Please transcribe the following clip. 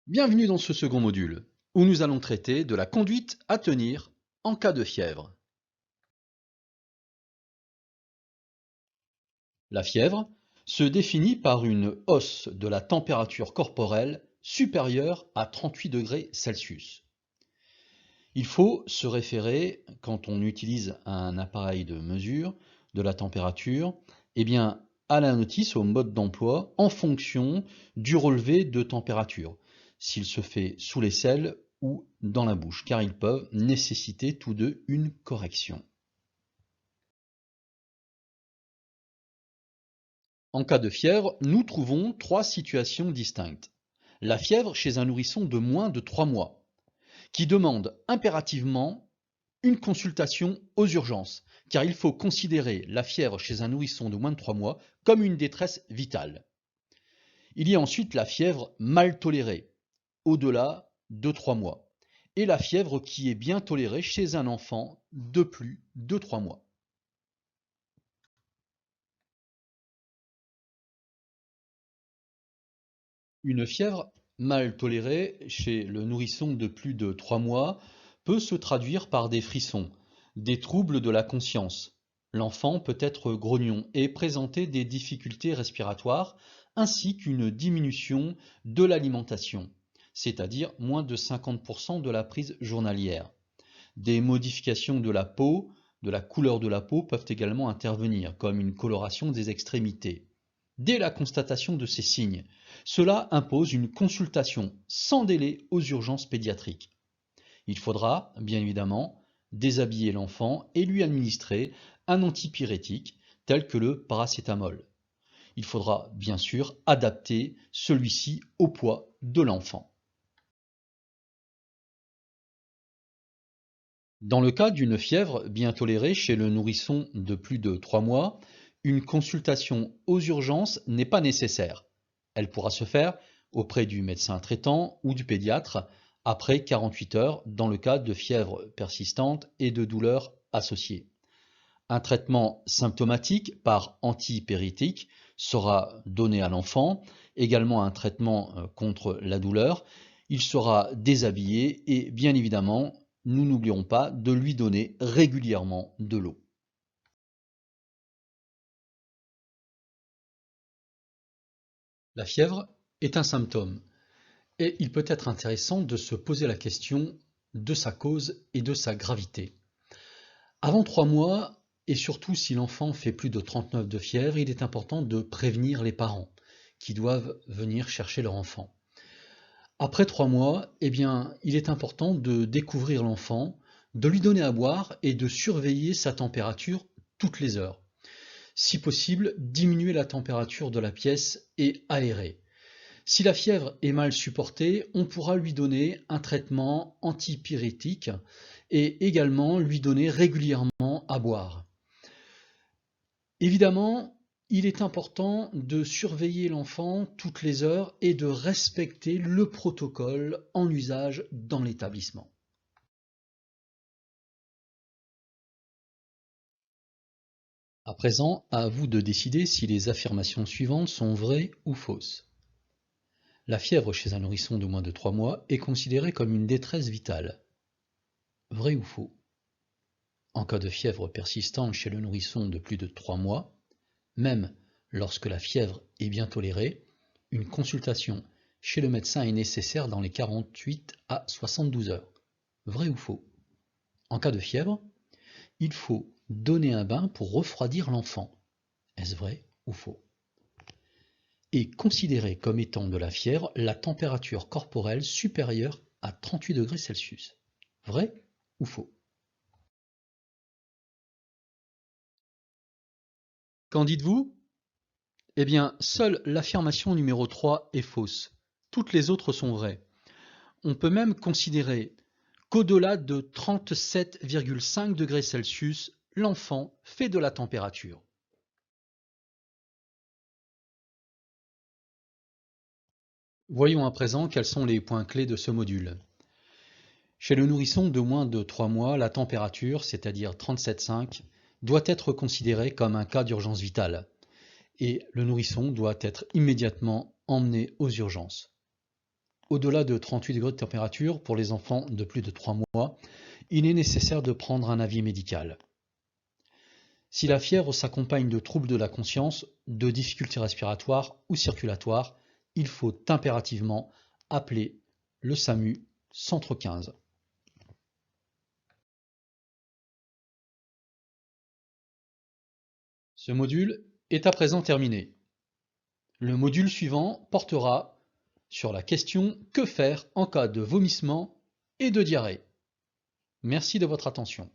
Bienvenue dans ce second module, où nous allons traiter de la conduite à tenir en cas de fièvre. La fièvre se définit par une hausse de la température corporelle supérieure à 38 degrés Celsius. Il faut se référer, quand on utilise un appareil de mesure de la température, à la notice, au mode d'emploi, en fonction du relevé de température, s'il se fait sous l'aisselle ou dans la bouche, car ils peuvent nécessiter tous deux une correction. En cas de fièvre, nous trouvons trois situations distinctes. La fièvre chez un nourrisson de moins de 3 mois, qui demande impérativement une consultation aux urgences, car il faut considérer la fièvre chez un nourrisson de moins de 3 mois comme une détresse vitale. Il y a ensuite la fièvre mal tolérée, au-delà de 3 mois, et la fièvre qui est bien tolérée chez un enfant de plus de 3 mois. Une fièvre mal tolérée chez le nourrisson de plus de 3 mois peut se traduire par des frissons, des troubles de la conscience. L'enfant peut être grognon et présenter des difficultés respiratoires ainsi qu'une diminution de l'alimentation, c'est-à-dire moins de 50% de la prise journalière. Des modifications de la couleur de la peau peuvent également intervenir, comme une coloration des extrémités. Dès la constatation de ces signes, cela impose une consultation sans délai aux urgences pédiatriques. Il faudra, bien évidemment, déshabiller l'enfant et lui administrer un antipyrétique tel que le paracétamol. Il faudra bien sûr adapter celui-ci au poids de l'enfant. Dans le cas d'une fièvre bien tolérée chez le nourrisson de plus de 3 mois, une consultation aux urgences n'est pas nécessaire. Elle pourra se faire auprès du médecin traitant ou du pédiatre après 48 heures dans le cas de fièvre persistante et de douleurs associées. Un traitement symptomatique par antipyrétique sera donné à l'enfant, également un traitement contre la douleur. Il sera déshabillé et bien évidemment, nous n'oublierons pas de lui donner régulièrement de l'eau. La fièvre est un symptôme et il peut être intéressant de se poser la question de sa cause et de sa gravité. Avant 3 mois, et surtout si l'enfant fait plus de 39 de fièvre, il est important de prévenir les parents qui doivent venir chercher leur enfant. Après 3 mois, il est important de découvrir l'enfant, de lui donner à boire et de surveiller sa température toutes les heures. Si possible, diminuer la température de la pièce et aérer. Si la fièvre est mal supportée, on pourra lui donner un traitement antipyrétique et également lui donner régulièrement à boire. Évidemment, il est important de surveiller l'enfant toutes les heures et de respecter le protocole en usage dans l'établissement. À présent, à vous de décider si les affirmations suivantes sont vraies ou fausses. La fièvre chez un nourrisson de moins de 3 mois est considérée comme une détresse vitale. Vrai ou faux? En cas de fièvre persistante chez le nourrisson de plus de 3 mois, même lorsque la fièvre est bien tolérée, une consultation chez le médecin est nécessaire dans les 48 à 72 heures. Vrai ou faux? En cas de fièvre, il faut donner un bain pour refroidir l'enfant. Est-ce vrai ou faux? Et considérer comme étant de la fièvre la température corporelle supérieure à 38 degrés Celsius. Vrai ou faux? Qu'en dites-vous? Seule l'affirmation numéro 3 est fausse. Toutes les autres sont vraies. On peut même considérer qu'au-delà de 37,5 degrés Celsius, l'enfant fait de la température. Voyons à présent quels sont les points clés de ce module. Chez le nourrisson de moins de 3 mois, la température, c'est-à-dire 37,5, doit être considérée comme un cas d'urgence vitale et le nourrisson doit être immédiatement emmené aux urgences. Au-delà de 38 degrés de température, pour les enfants de plus de 3 mois, il est nécessaire de prendre un avis médical. Si la fièvre s'accompagne de troubles de la conscience, de difficultés respiratoires ou circulatoires, il faut impérativement appeler le SAMU Centre 15. Ce module est à présent terminé. Le module suivant portera sur la question « Que faire en cas de vomissement et de diarrhée ?» Merci de votre attention.